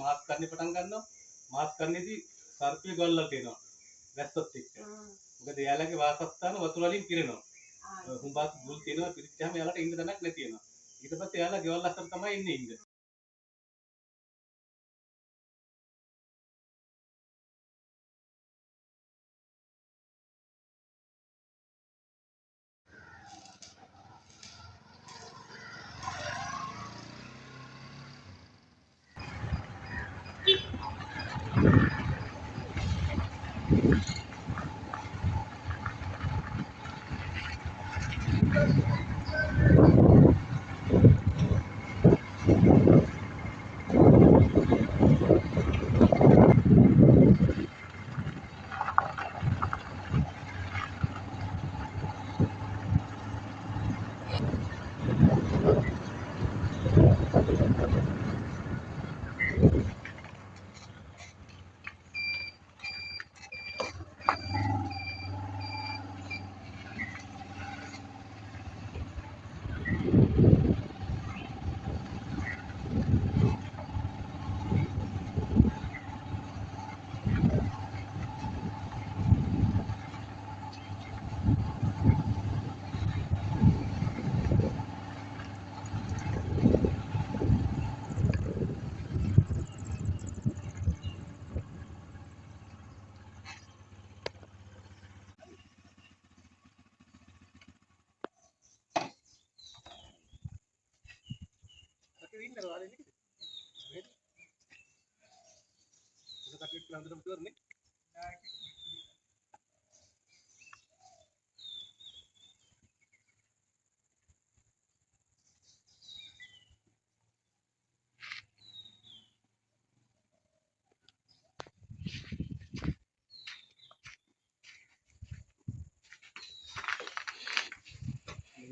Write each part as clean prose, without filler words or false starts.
මාස් කන්න පටන් ගන්නවා. මාස් කන්නේදී සර්පිය ගොල්ලලා තියෙනවා. වැස්සොත් එක්ක. මොකද එයාලගේ වාසස්ථාන වතුර වලින් පිරෙනවා. හුඹස් බුල් තියෙනවා පිරිච්චාම එයාලට ඉන්න තැනක් නැති වෙනවා. ඊට පස්සේ එයාලා ගෙවල් අතර තමයි ඉන්නේ.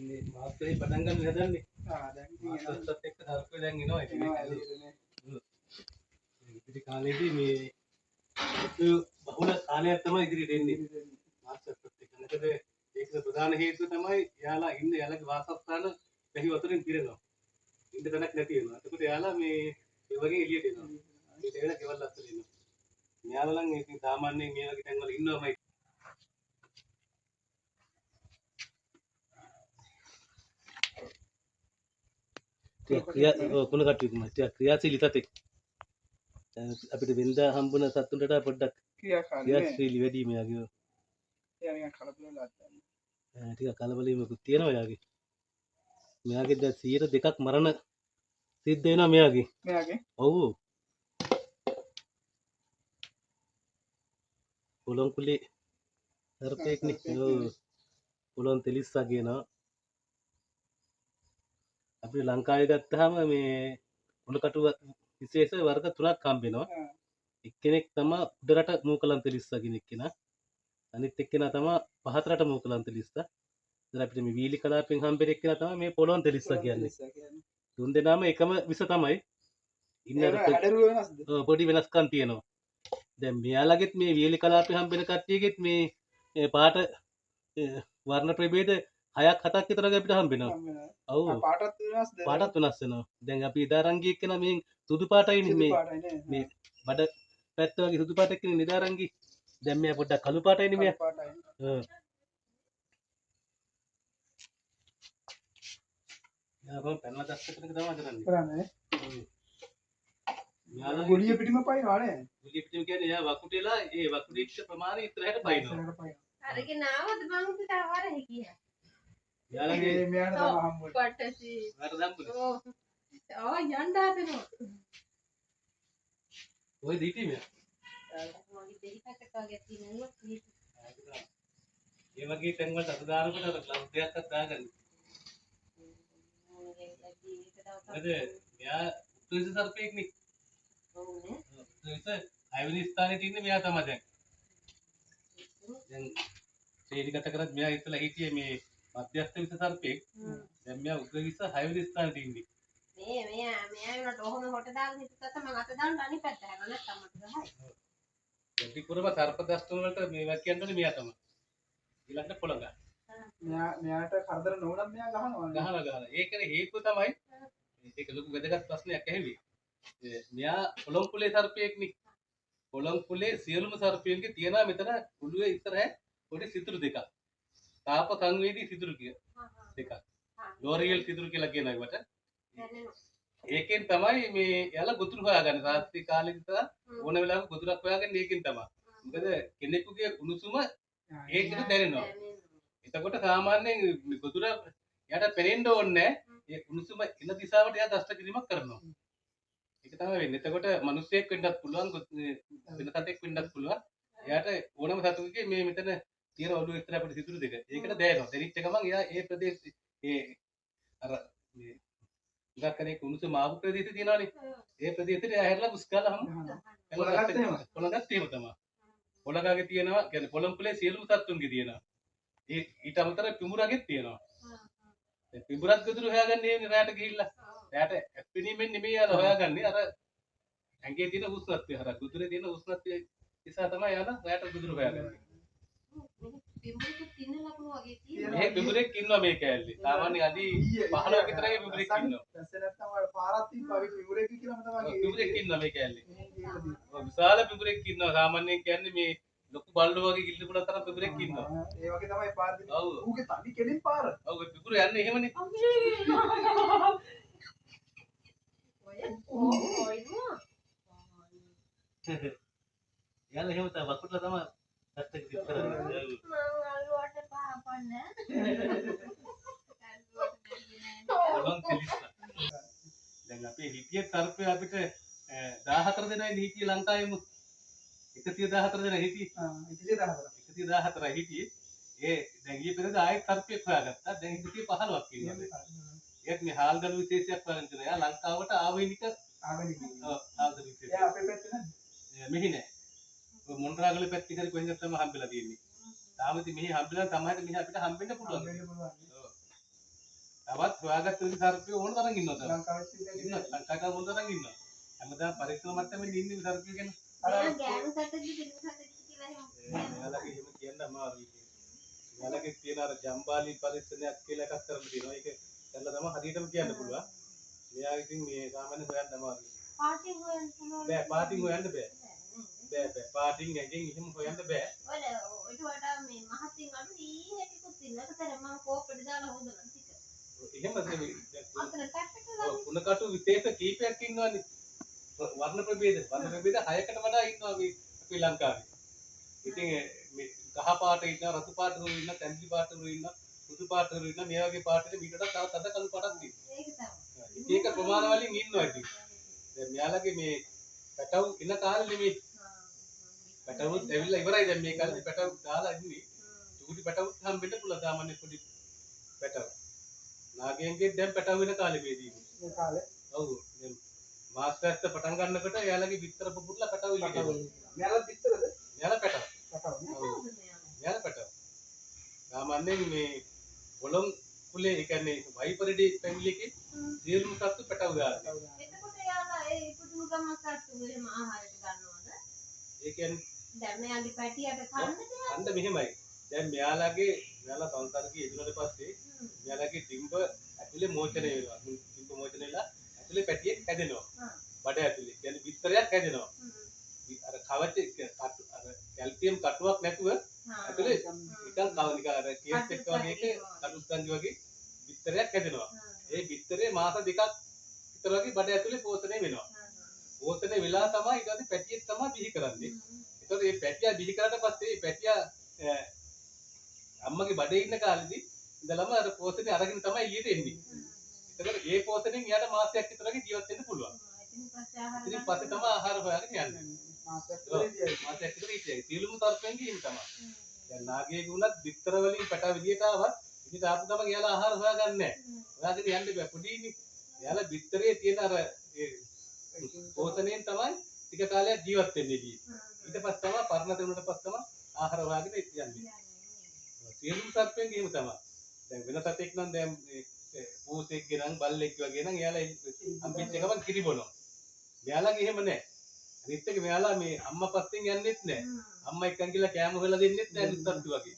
මේ මාස්ටරේ පටන් ගන්න හදන්නේ. දැන් මාස්ටර්ත් එක්ක සර්පේ දැන් එනවා ඉතින් ඉතිරි කාලේදී මේ බහුල කාලයක් තමයි ඉදිරියට එන්නේ. මාස්ටර්ත් එක්ක. මොකද ඒක ප්‍රධාන හේතුව තමයි එයාලා එයාලගේ වාසස්ථාන පැහි වතුරින් පිරෙනවා. ඉන්න තැනක් නැති වෙනවා. එතකොට එයාලා මේ වගේ එළියට එනවා. ඊට එයාලා ගෙවල් අස්සට එනවා. මෙයාලා නම් ඉතින් සාමාන්‍යයෙන් මේ වගේ තැන්වල ඉන්නවමයි. කුණ කට්ටිය තමයි ක්‍රියාශීලී සතෙක්. අපිට වෙනදා හම්බුන සතුන්ට වඩා පොඩ්ඩක් ක්‍රියාශීලී වැඩි මෙයාගේ. එයා නිකන් කලබලලා නැහැ. ටික කලබලීමකුත් තියෙනවා එයාගේ. මෙයාගේ දැන් 102ක් මරණ සිද්ධ වෙනවා මෙයාගේ. ඔව්. පොළොන් කුලේ සර්පෙක්නේ. ඔව්. පොළොන් තෙලිස්සා කියනවා. අපි ලංකාවේ ගත්තාම මේ උණකටු විශේෂ වර්ග 3ක් හම්බ වෙනවා. එක්කෙනෙක් තමයි උඩරට මූකලන් තෙලිස්සා කෙනෙක් කෙනා. අනිත් එක්කෙනා තමයි පහතරට මූකලන් තෙලිස්සා. ඉතින් අපිට මේ වීලි කලාපෙන් හම්බෙන එක්කෙනා තමයි මේ පොළොන් තෙලිස්සා කියන්නේ. තුන් දෙනාම එකම විස තමයි. ඉන්නර පොඩි වෙනස්කම් තියෙනවා. දැන් මෙයාලගෙත් මේ වීලි කලාපේ හම්බෙන කට්ටියගෙත් මේ පාට වර්ණ ප්‍රභේද 6ක් 7ක් විතර අපිට හම්බ වෙනවා. ඔව්. පාටත් වෙනස් වෙනවා. දැන් අපි ඉදාරංගි එක්කන මේ සුදු පාටයිනේ මේ බඩ පැත්ත වගේ සුදු පාට එක්කනේ ඉදාරංගි. දැන් මෙයා පොඩ්ඩක් කළු පාටයිනේ මෙයා. ඔව්. යා බං පැනලා දැක්කට තමයි කරන්නේ. යාලා ගොඩිය පිටිම පයින්නවා නේ. ගොඩිය පිටිම කියන්නේ එයා වකුටේලා ඒ වකුඩිච්ච ප්‍රමාණය ඉතරහැට පයින්නවා. අරගෙන ආවද බං උන්ට ආවරේ කියා. යාලගේ මෙයාට තමයි හම්බුනේ. පට්ටසි. මට හම්බුනේ. ඔව්. යන්න හදනවා. ඔය දීටි මෙයා. මගේ දෙහිකට වගේ තියෙනවා නේද? ඒ වගේ තැන් වලට අත දානකොට අර ග්ලව් දෙකක්වත් දාගන්න. අද මෙයා උත්තරී සර්පෙක්නේ. ඔව් නේ. උත්තරී අයවනි ස්ථානයේ තියෙන්නේ මෙයා තමයි දැන්. දැන් ශ්‍රේණිගත කරත් මෙයා ඉතලා හිටියේ මේ මධ්‍යස්ථ විස සර්පෙක්. දැන් මෙයා උත්තරී 6 වෙනි ස්ථානයේ ඉන්නේ. මෙයා උනට ඔහොම කොට දාගෙන හිටතත් මම අත දාන්න අනිත් පැත්ත හැම නැත්තම් මට ගහයි. ප්‍රතිපුරම සර්ප දස්තුන් වලට මේවා කියන්නේ මෙයා තමයි. ඊළඟට පොළඟ. මෙයාට කරදර නොවුනත් මෙයා ගහනවා. ගහලා. ඒකනේ හේතුව තමයි ඒක ලොකු වැදගත් ප්‍රශ්නයක් ඇහිවි. මෙයා පොළොංකුලේ සර්පයෙක්නේ. පොළොංකුලේ සියලුම සර්පයන්ගේ තියෙනවා මෙතන උළුවේ ඉස්සරහ පොඩි සිතුරු දෙකක්. තාප සංවේදී සිතුරු දෙකක්. ලෝරියල් සිතුරු කියලා කියන ඒවට. ඒකෙන් තමයි මේ යාලා ගොදුරු හොයාගන්නේ. රාත්‍රී කාලේ ඉඳලා ඕන වෙලාවක ගොදුරක් හොයාගන්නේ ඒකෙන් තමයි. මොකද කෙනෙකුගේ උණුසුම ඒකට දැනෙනවා. එතකොට සාමාන්‍යයෙන් ගොදුර යාට පෙනෙන්න ඕනේ නැහැ. ඒ උණුසුම එන දිශාවට එයා දෂ්ට කිරීමක් කරනවා. ඒක තමයි වෙන්නේ. එතකොට මිනිස්සෙක් වෙන්නත් පුළුවන්, වෙන සතෙක් වෙන්නත් පුළුවන්. එයාට ඕනම සතුන්ගේ මේ මෙතන තියෙන ඔළුව ඉස්සර අපිට සිදුරු දෙක. ඒකට දැනෙනවා. දැනෙච්ච ගමන් එයා ඒ ප්‍රදේශයේ ඒ අර මේ ගක් කරේ කුණුසු මාපු ප්‍රදේශය තියෙනවානේ. ඒ ප්‍රදේශයට එයා හැරලා පුස්කාලහම පොළගත් එහෙම තමයි. පොළගාගේ තියෙනවා කියන්නේ පොළොංකුලේ සියලුම සත්තුන්ගේ තියෙනවා. ඒ ඊට අමතරව පිඹුරගෙත් තියෙනවා. දැන් පිඹුරත් ගොදුරු හොයාගන්නේ එහෙනේ රැයට ගිහිල්ලා. රැයට ඇප්පිනීමෙන් නෙමෙයි යාලා හොයාගන්නේ අර ඇඟේ තියෙන උෂ්ණත්වය අර ගොදුරේ තියෙන උෂ්ණත්වය නිසා තමයි යාලා රැයට ගොදුරු හොයාගන්නේ. මේ පිඹුරෙක් ඉන්නවා මේ කෑල්ලේ. සාමාන්‍ය අඩි 15 විතරයි පිඹුරෙක් ඉන්නවා. දැස්සේ නැත්තම් වල පාරක් තිබ්බා පිඹුරෙක් කියලාම තමයි. පිඹුරෙක් ඉන්නවා මේ කෑල්ලේ. විශාල පිඹුරෙක් ඉන්නවා. සාමාන්‍යයෙන් කියන්නේ මේ ලොකු බල්ලෝ වගේ කිල්ල පුළා තරම් පිඹුරෙක් ඉන්නවා. ඒ වගේ තමයි පාර දෙන්නේ. ඔව්. ඌගේ තනි කෙලින් පාර. ඔව් ඒ පිඹුර යන්නේ එහෙමනේ. යන්නේ එහෙම තමයි වකුටලා තමයි පැත්තක තිත් කරන්නේ. ඔලොන් තිලිස්සා. දැන් අපේ හිටිය තරපය අපිට 14 දෙනයි හිටියේ ලංකාවේම 114 දෙනා හිටියේ. 114 හිටියේ. ඒ දැන් ඊයේ පෙරේද ආයෙත් තරපයක් හොයාගත්තා. දැන් 115ක් ඉන්නවා. ඒත් මේ හාල්ගලු විශේෂයක් වරන් දෙනවා. එයා ලංකාවට ආවෙනික හාල්ගලු විශේෂය. එයා අපේ පැත්තේ නැද්ද? මෙහි නෑ. ඔය මොණරාගල පැත්තේ හරි කොහෙන්ද තමයි හම්බෙලා තියෙන්නේ. තාම ඉතින් මෙහි හම්බෙලා තමයි මෙහි අපිට හම්බෙන්න පුළුවන්. ඔව්. තවත් හොයාගත්ත සර්පය ඕන තරම් ඉන්නවා තමයි. ලංකාවේ ඕන තරම් ඉන්නවා. හැමදාම පරීක්ෂණ මට්ටමේ ඉන්නේ සර්පය ගැන. ගෑනු සතෙක්ද පිළිම සතෙක්ද කියලා එහෙම. එයාලගේ එහෙම කියන්න අමාරුයි. එයාලගේ තියෙන අර ජම්බාලි පරීක්ෂණයක් කියලා එකක් කරන්න තියෙනවා. ඒක කරලා තමයි හරියටම කියන්න පුළුවන්. මෙයා ඉතින් මේ සාමාන්‍ය හොයන්න අමාරුයි. පාටින් හොයන්න පුළුවන්. බෑ පාටින් හොයන්න බෑ. බෑ පාටින් එකෙන් එහෙම හොයන්න බෑ. ඔය ඔයිට වඩා මේ මහත්ින් අඩු ඊහෙටිකුත් ඉන්නකතර මම කෝපෙට දාලා හොදනවා ටික. එහෙම නෙමෙයි. අතන පැත්තට කුණ කටු විශේෂ කීපයක් ඉන්නවනේ. වර්ණ ප්‍රභේද 6කට වඩා ඉන්නවා මේ අපේ ලංකාවේ. ඉතින් මේ කහ පාට ඉන්නවා, රතු පාට හොරු ඉන්නවා, තැඹිලි පාට හොරු ඉන්නවා, සුදු පාට හොරු ඉන්නවා. මේ වගේ පාටට මීටට තව තද කළු පාටක් තියෙනවා. ඒක තමයි. ඒක ප්‍රමාණ වලින් ඉන්නවා ඉතින්. දැන් මෙයාලගේ මේ පැටව් ඉන්න කාලේ නෙමෙයි. පැටවුත් ඇවිල්ලා ඉවරයි දැන් මේ කාලේ පැටව් දාලා ඉන්නේ. චූටි පැටවුත් හම්බෙන්න පුළුවන් සාමාන්‍ය පොඩි පැටව්. නාගයන්ගේ දැන් පැටව් වෙන කාලේ මේදී. ඒ කාලේ. ඔව්. දැන් මාස්ටර්ස්ට පටන් ගන්නකොට එයාලගේ විතර පුපුරලා පැටව් ඉල්ලගෙන. මෙයාලා පිටරද? එයාලා පැටව්. පැටව. එයාලා පැටව්. සාමාන්‍යයෙන් මේ පොළොන් කුලේ ඒ කියන්නේ වයිපරිඩි ෆැමිලි එකේ සියලුම සත්තු පැටව් දාලා. එතකොට යාලා ඒ පුදුම ගමක් අත්තු වෙලම ආහාරයට ගන්නවද? ඒ කියන්නේ දැන් මෙයාගේ පැටියට කන්නද? අන්න මෙහෙමයි. දැන් මෙයාලා සංසර්ගයේ ඉදුණට පස්සේ මෙයාලගේ ඩිම්බ ඇතුලේ මෝචනය වෙනවා. ඩිම්බ මෝචනය වෙලා ඇතුලේ පැටියෙක් හැදෙනවා. බඩ ඇතුලේ. කියන්නේ විස්තරයක් හැදෙනවා. අර කවච අර කැල්සියම් කටුවක් නැතුව ඇතුලේ නිකන් කව නිකන් අර කේස් එක වගේ එක කටුස්කන්ධි වගේ විස්තරයක් හැදෙනවා. ඒ විස්තරේ මාස දෙකක් විතර වගේ බඩ ඇතුලේ පෝෂණය වෙනවා. පෝෂණය වෙලා තමයි ඊට පස්සේ පැටියෙක් තමයි බිහි කරන්නේ. ඒතකොට මේ පැටියා බිහි කරාට පස්සේ මේ පැටියා අම්මගේ බඩේ ඉන්න කාලෙදී ඉඳලම අර පෝෂණය අරගෙන තමයි එළියට එන්නේ. ඒතකොට ඒ පෝෂණයෙන් එයාට මාසයක් විතර වගේ ජීවත් වෙන්න පුළුවන්. ඉතින් පස්සේ තමයි ආහාර හොයාගෙන යන්නේ. මාසයක් විතර ඉතියි. සියලුම තර්පෙන්ගේ එහෙම තමයි. දැන් නාගයෙක් වුණත් විතර වලින් පැටව එළියට ආවත් ඉතින් ආපු ගමන් එයාලා ආහාර හොයාගන්නේ නැහැ. හොයාගෙන යන්න බෑ පොඩිනේ. එයාලා විතරේ තියෙන අර ඒ පෝෂණයෙන් තමයි ටික කාලයක් ජීවත් වෙන්නේ ඉතින්. ඊට පස්සේ තමයි පරණ දෙනුනට පස්සේ තමයි ආහාර හොයාගෙන යන්නේ. සියලුම සර්පයන්ගේ එහෙම තමයි. දැන් වෙන සතෙක් නම් දැන් පූසෙක් ගෙනන් බල්ලෙක් වගේ නම් එයාලා අම්බිච්ච ගමන් කිරි බොනවා. මෙයාලගේ එහෙම නැහැ. අනිත් එක මෙයාලා මේ අම්මා පස්සෙන් යන්නෙත් නැහැ. අම්මා එක්කන් ගිහලා කෑම හොයලා දෙන්නෙත් නැහැ දුස්සත්තු වගේ.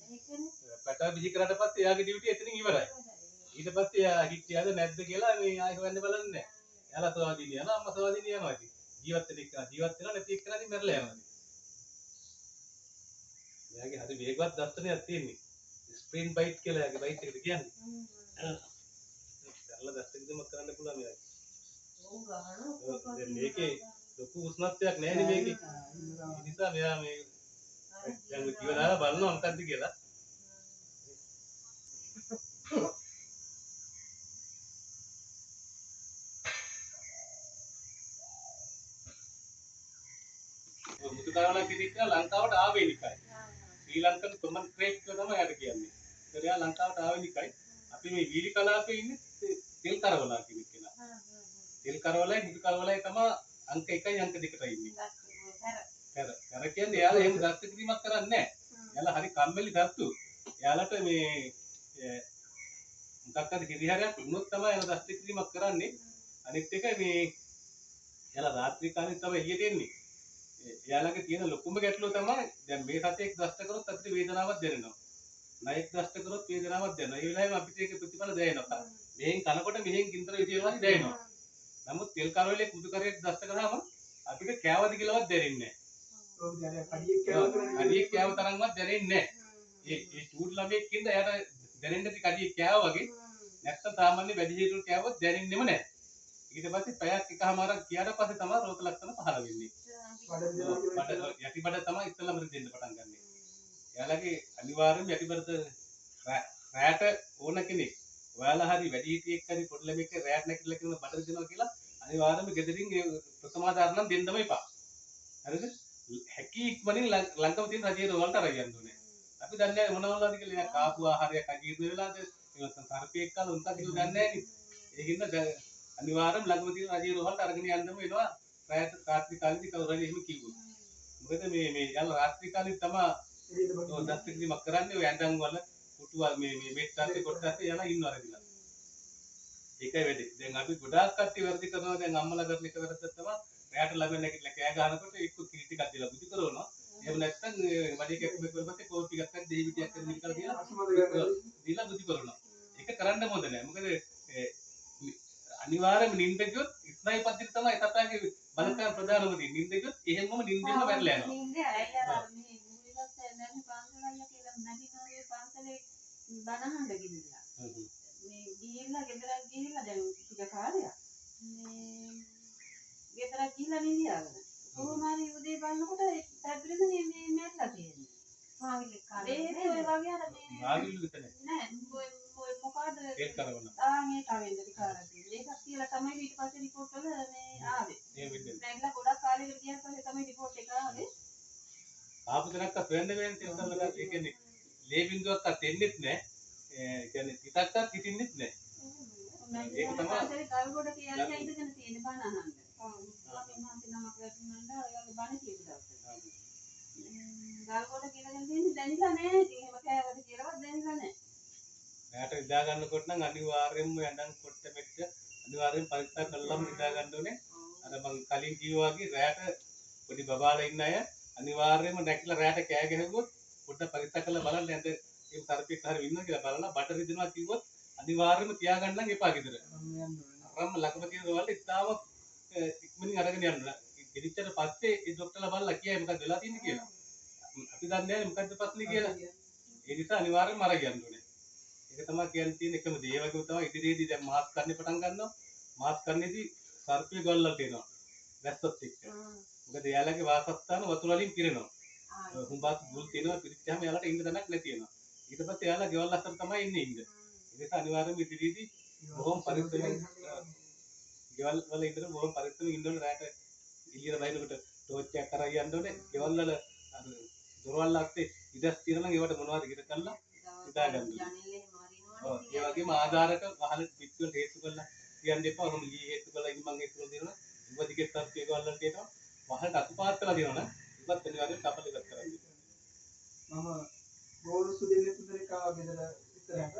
පැටව බිහි කරාට පස්සේ එයාගේ ඩියුටි එතනින් ඉවරයි. ඊට පස්සේ එයා හිටියද නැද්ද කියලා මේ ආයෙ හොයන්න බලන්නේ නැහැ. එයාලා සවාදීන යනවා අම්මා සවාදීන යනවා ඉතින්. ජීවත් වෙන එක ජීවත් වෙනවා නැති එක්කලා ඉතින් මැරලා යනවා. එයාගේ හරි වේගවත් දර්ශනයක් තියෙන්නේ. ස්ප්‍රින්ට් බයිට් කියලා එයාගේ බයිට් එකට කියන්නේ. සරල දර්ශනයක් කරන්න පුළුවන් එයාගේ. දැන් මේකේ ලොකු උෂ්ණත්වයක් නැහැ නේ මේකේ. ඒ නිසා මෙයා මේ දැන් ඉවරලා බලනවා මොකද්ද කියලා. මුතු කරවලා කිරිට ලංකාවට ආවේනිකයි. ශ්‍රී ලංකන් කොමන් ක්‍රේක් කියලා තමයි යාට කියන්නේ. ඒත් එයා ලංකාවට ආවේනිකයි. අපි මේ වීලි කලාපේ ඉන්නේ තෙල් කරවලා කියන කෙනා. තෙල් කරවලයි මුතු කරවලයි තමයි අංක 1යි අංක 2ටයි ඉන්නේ. කර කියන්නේ එයාලා එහෙම දස්ත කිරීමක් කරන්නේ නැහැ. එයාලා හරි කම්මැලි දස්තු. එයාලට මේ මොකක් හරි කිරිහරයක් වුණොත් තමයි එයාලා දස්ත කිරීමක් කරන්නේ. අනිත් එක මේ එයාලා රාත්‍රී කාලේ තමයි එළියට එන්නේ. එයාලගේ තියෙන ලොකුම ගැටලුව තමයි දැන් මේ සතෙක් දෂ්ට කරොත් අපිට වේදනාවක් දැනෙනවා. නයෙක් දෂ්ට කරොත් වේදනාවක් දැනෙනවා. ඒ වෙලාවෙම අපිට ඒක ප්‍රතිඵල දැනෙනවා. මෙහෙන් කනකොට මෙහෙන් ගින්දර විදියටම දැනෙනවා. නමුත් තෙල් කරවලේ කුදු කරේක් දෂ්ට කරාම අපිට කෑවද කියලාවත් දැනෙන්නේ නැහැ. කඩියක් කෑව තරම්වත් දැනෙන්නේ නැහැ. ඒ චූට් ළමෙක් ඉඳ එයාට දැනෙන්නේ නැති කඩියක් කෑව වගේ. නැත්තම් සාමාන්‍ය වැඩි හේතුව කෑවොත් දැනෙන්නෙම නැහැ. ඊට පස්සේ පැයක් එකමාරක් ගියාට පස්සේ තමයි රෝග ලක්ෂණ පහළ වෙන්නේ. යටිබඩ තමයි ඉස්සෙල්ලාම දෙන්න පටන් ගන්න. එයාලගේ අනිවාර්යයෙන්ම යටිබඩ රැට ඕන කෙනෙක්. ඔයාලා හරි වැඩි හිටියෙක් හරි පොඩි ළමෙක් රැට නැගිටලා කියන බඩ දෙනවා කියලා අනිවාර්යයෙන්ම ගෙදරින් ඒ ප්‍රථමාදාරණම් දෙන්නම එපා. හරිද? හැකි ඉක්මනින් ලංකව තියෙන රජයේ වලට අරගෙන යන්න ඕනේ. අපි දන්නේ මොනවලද කියලා කාපු ආහාරයක් අජීර්ණ වෙලාද එහෙනම් සර්පෙක් කාලා උන්ට කියලා දන්නේ නැහැ නේ. ඒකින්ද අනිවාර්යයෙන්ම ළඟම තියෙන රජයේ වලට අරගෙන යන්නම වෙනවා. රාත්‍රී කාලේදී කවුරු හරි එහෙම කිව්වොත්. මොකද මේ යල් රාත්‍රී කාලේ තමයි දස්ත කිරීමක් කරන්නේ ඔය ඇඳන් වල පුටුවල් මේ මෙට්ටාසේ කොට්ටාසේ යන ඉන්නවා රෙදිලා. ඒකයි වැඩි. දැන් අපි ගොඩාක් කට්ටිය වැඩි කරනවා දැන් අම්මලා කරන එක වැරද්දක් තමයි. රැයට ළමෙන් නැගිටලා කෑ ගහනකොට එක්ක කිරි ටිකක් දීලා බුදි කරනවා. එහෙම නැත්නම් වැඩි කැක්කම කරපස්සේ කෝපි ටිකක් ගන්න දෙහි පිටියක් කරන විතර දීලා බුදි කරනවා. ඒක කරන්න හොඳ නෑ. මොකද අනිවාර්යයෙන්ම නිින්ද ගියොත් ඉස්මයි පද්ධතිය තමයි සතාගේ බලකාර ප්‍රධානම දේ. නිින්ද ගියොත් එහෙමම නිින්දෙම වැරලා යනවා. නින්දේ අයලා මේ මුලින්ම දැන් පාන්සලල්ලා කියලා නැදිනාගේ පාන්සලේ බනහඬ ගිහිල්ලා. මේ ගිහිල්ලා ගෙදරක් ගිහිල්ලා දැන් ටික කාලයක්. මේ ගෙදරක් ගිහිල්ලා නිදියාගෙන. කොහොම හරි උදේ බලනකොට පැද්දෙම මේ මැරලා තියෙනවා. මාවිලේ කාලේ. ඒ ඔය වගේ අර මේ මාවිලු විතර නෑ ඔය මොකද ඒක කරවන්න. මේ කවෙන්ද කාරදී. ඒකක් කියලා තමයි ඊට පස්සේ රිපෝට් වල මේ ආවේ. ඒ වෙන්නේ. නැගලා ගොඩක් කාලෙකට ගියාට පස්සේ තමයි රිපෝට් එක ආවේ. ආපු කෙනෙක්වත් වෙන්න වෙන්නේ තෙල්ලලා ඒ කියන්නේ ලේ බින්දුවක්වත් එන්නෙත් නැහැ. ඒ කියන්නේ පිටක්වත් හිටින්නෙත් නැහැ. ඒක තමයි ගල්ගොඩ කියලා ඉඳගෙන තියෙන බණ අහන්න. ඔව්. මම මහන්සි නමක් වැටුනන්ද ඔයගේ බණ කියපු දවසේ. ගල්ගොඩ කියලාගෙන තියෙන්නේ දැනිලා නැහැ. ඉතින් එහෙම කෑවද කියලාවත් දැනිලා නැහැ. රැට ඉදා ගන්නකොට නම් අනිවාර්යයෙන්ම යඳන් කොට මෙට්ට අනිවාර්යෙන් පරික්ෂා කළාම ඉදා ගන්න ඕනේ. අර මං කලින් කිව්වා වගේ රැට පොඩි බබාලා ඉන්න අය අනිවාර්යයෙන්ම නැගිටලා රැට කෑ ගැහුවොත් පොඩ්ඩක් පරික්ෂා කරලා බලන්න ඇද ඒ සර්පෙක් හරි ඉන්නවා කියලා බලලා බඩ රිදෙනවා කිව්වොත් අනිවාර්යයෙන්ම තියාගන්න නම් එපා ගෙදර. අරම ළඟම තියෙන වල ඉතාම ඉක්මනින් අරගෙන යන්න. ගෙදිච්චට පස්සේ ඒ ડોක්ටර්ලා බලලා කියයි මොකක්ද වෙලා තියෙන්නේ කියලා. අපි දන්නේ නැහැ මොකක්ද ප්‍රශ්නේ කියලා. ඒ නිසා අනිවාර්යයෙන්ම අරගෙන යන්න ඕනේ. ඒක තමයි කියන්න තියෙන එකම දේ. ඒ වගේම තමයි ඉදිරියේදී දැන් මාස් කරන්න පටන් ගන්නවා. මාස් කරන්නේදී සර්පිය ගොල්ලලා තියෙනවා. වැස්සොත් එක්ක. මොකද එයාලගේ වාසස්ථාන වතුර වලින් පිරෙනවා. හුඹක් මුල් තියෙනවා පිරිච්චාම එයාලට ඉන්න තැනක් නැති වෙනවා. ඊට පස්සේ එයාලා ගෙවල් අතර තමයි ඉන්නේ ඉන්න. ඒක අනිවාර්යයෙන්ම ඉදිරියේදී බොහොම පරිස්සමෙන් ගෙවල් වල ඉඳලා බොහොම පරිස්සමෙන් ඉන්න ඕනේ. රැට එළියට බහිනකොට ටෝච් එකක් කරා යන්න ඕනේ. ගෙවල් වල අර දොරවල් අස්සේ ඉඩස් තියෙනවා නම් ඒවට මොනවද ඉර කළා ඉදා ගන්න. ඔව් ඒ වගේම ආධාරක වහල පිටුවල හේතු කරලා කියන්න එපා. ඔහොම ලී හේතු කරලා ඉතින් මම හේතු කරලා දෙනවා. ඉවදිකේ තත්ත්වයක වලට තියෙනවා. වහලට අතුපාත් කරලා දෙනවා නම් ඉවත් අනිවාර්යෙන් කපල ඉවත් කරන්න. මම ගෝලුසු දෙන්නේ තුන්දේ කාව ගෙදර ඉස්සරහට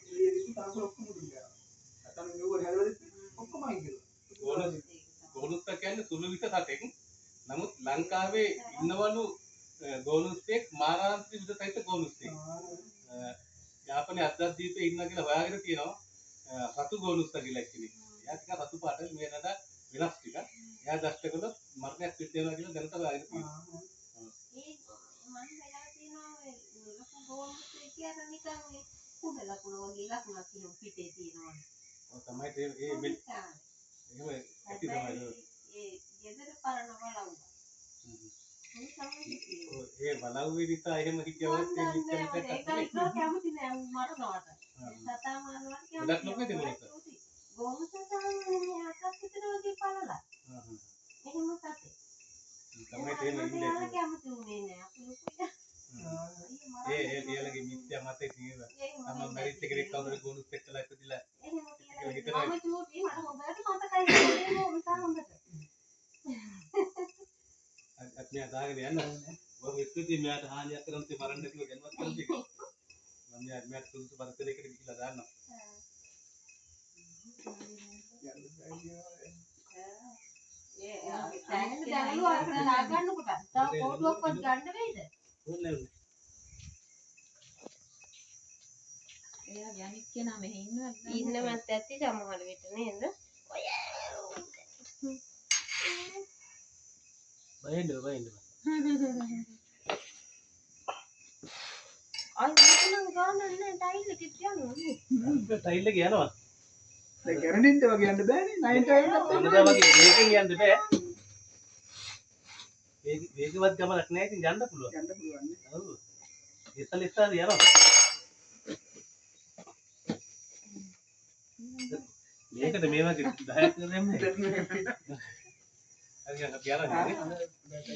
එළියෙදි තාසල ඔක්කොම දුන්නා. අතන මෙව හැලවලත් ඔක්කොම අයින් ගෝලුස්ස කියන්නේ සුළු විස සතෙක්. නමුත් ලංකාවේ ඉන්නවලු ගෝලුස්සෙක් මාරාන්තික විස සහිත ගෝලුස්සෙක්. යාපනයේ අද්දද්දීපේ ඉන්නවා කියලා හොයාගෙන තියෙනවා. රතු ගෝලුස්ස කියලා කෙනෙක්. එයා ටිකක් රතු පාට මේ නඩ වෙනස් ටිකක්. එයා දෂ්ට කළොත් මරණයක් පිට වෙනවා කියලා දැනට ආයෙත් තියෙනවා. ඒ මම වෙලා තියෙනවා ඒ ලොකු ගෝල්ස් කියලා නිකන් ඒ කුඩ ලකුණ වගේ ලකුණක් තියෙනවා පිටේ තියෙනවා. ඔය තමයි ඒ මෙල් එහෙම ඇති තමයි. ඒ ගෙදර පරණ බලවුවා. ඒ බලව්වේ නිසා එහෙම හිතියවත් ඒ මිත්‍යා මිත්‍යා ඒක කැමති නෑ මරනවට. සතා මරනවට කැමති. ගොඩක් ලොකුයි දෙමොනක. ගෝම සතා අතක් විතර වගේ පළලා. එහෙම සතේ. තමයි තේම ඉන්නේ. ඒක කැමති උනේ නෑ. අපි ලොකුයි. ඒ ලියලගේ මිත්‍යා මතේ තියෙනවා. තමයි මැරිච්ච කෙනෙක් කවුරුද ගෝනුත් එක්කලා ඉපදිලා. එහෙම කියලා. මම චූටි මට හොඳට මතකයි ඒක හොඳට. අත්මිය දාගෙන යන්න ඕනේ. මම ස්තුතියි මෙයාට හානියක් කරන් තේ මරන්න නැතිව දැන්වත් කරන් තියෙනවා. මම මෙයාට සුදුසු පරිසරයකට ගිහිල්ලා දාන්නම්. දැන් දැනුවා අරගෙන ලා ගන්නකොට තව කෝඩුවක්වත් ගන්න වෙයිද? ඕනේ නෑ. එයා යනික් කෙනා මෙහෙ ඉන්නවද? ඉන්නවත් ඇති සමහර විට නේද? බයින්ද. අය මෙතන ගානක් නෑ ටයිල් එකේ තියනවා. ටයිල් එක යනවා. දැන් ගැරන්ටින්ට වගේ යන්න බෑනේ 9 ටයිල් එකක් අනදා වගේ වේගෙන් යන්න බෑ. වේගවත් ගමනක් නෑ ඉතින් යන්න පුළුවන්. යන්න පුළුවන් නේ. ඔව්. ඉස්සල යනවා. මේකට මේ වගේ 10ක් දෙන්නේ. හරි අපි යනවා. දැන්